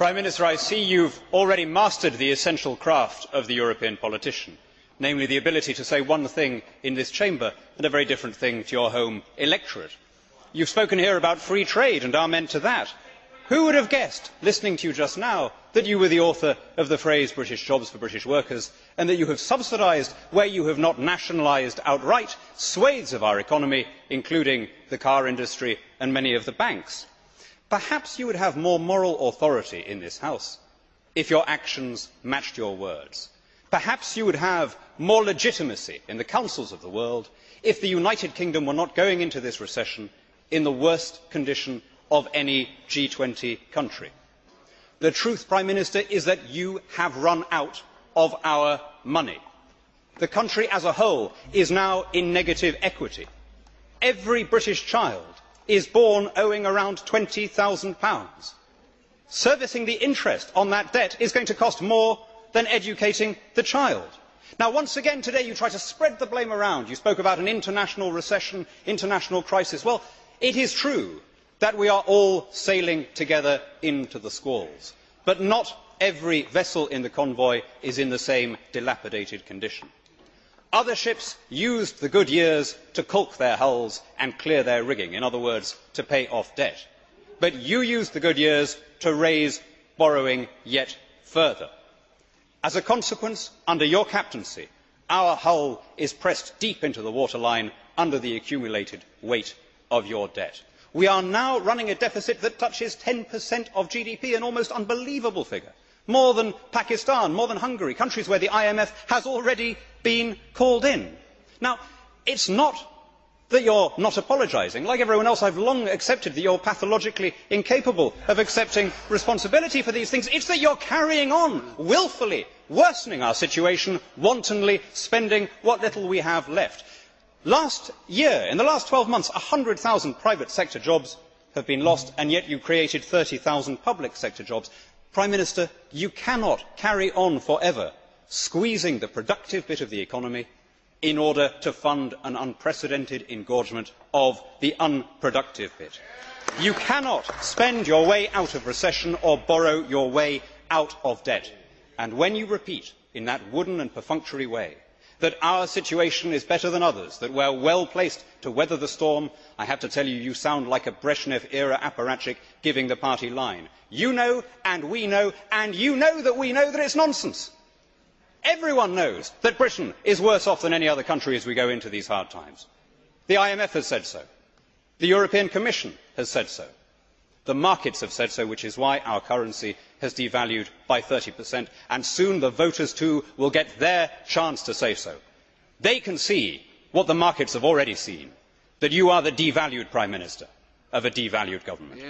Prime Minister, I see you have already mastered the essential craft of the European politician, namely the ability to say one thing in this Chamber and a very different thing to your home electorate. You have spoken here about free trade and amen to that. Who would have guessed, listening to you just now, that you were the author of the phrase British jobs for British workers, and that you have subsidised, where you have not nationalised outright, swathes of our economy, including the car industry and many of the banks? Perhaps you would have more moral authority in this House if your actions matched your words. Perhaps you would have more legitimacy in the councils of the world if the United Kingdom were not going into this recession in the worst condition of any G20 country. The truth, Prime Minister, is that you have run out of our money. The country as a whole is now in negative equity. Every British child is born owing around £20,000. Servicing the interest on that debt is going to cost more than educating the child. Now, once again today you try to spread the blame around. You spoke about an international recession, international crisis. Well, it is true that we are all sailing together into the squalls, but not every vessel in the convoy is in the same dilapidated condition. Other ships used the good years to caulk their hulls and clear their rigging, in other words, to pay off debt. But you used the good years to raise borrowing yet further. As a consequence, under your captaincy, our hull is pressed deep into the waterline under the accumulated weight of your debt. We are now running a deficit that touches 10% of GDP, an almost unbelievable figure. More than Pakistan, more than Hungary, countries where the IMF has already been called in. Now, it is not that you are not apologising. Like everyone else, I have long accepted that you are pathologically incapable of accepting responsibility for these things. It is that you are carrying on, wilfully worsening our situation, wantonly spending what little we have left. Last year, in the last 12 months, 100,000 private sector jobs have been lost, and yet you created 30,000 public sector jobs. Prime Minister, you cannot carry on forever squeezing the productive bit of the economy in order to fund an unprecedented engorgement of the unproductive bit. You cannot spend your way out of recession or borrow your way out of debt. And when you repeat in that wooden and perfunctory way that our situation is better than others, that we are well placed to weather the storm, I have to tell you, you sound like a Brezhnev era apparatchik giving the party line. You know, and we know, and you know that we know that it is nonsense. Everyone knows that Britain is worse off than any other country as we go into these hard times. The IMF has said so. The European Commission has said so. The markets have said so, which is why our currency has devalued by 30%, and soon the voters too will get their chance to say so. They can see what the markets have already seen, that you are the devalued Prime Minister of a devalued government.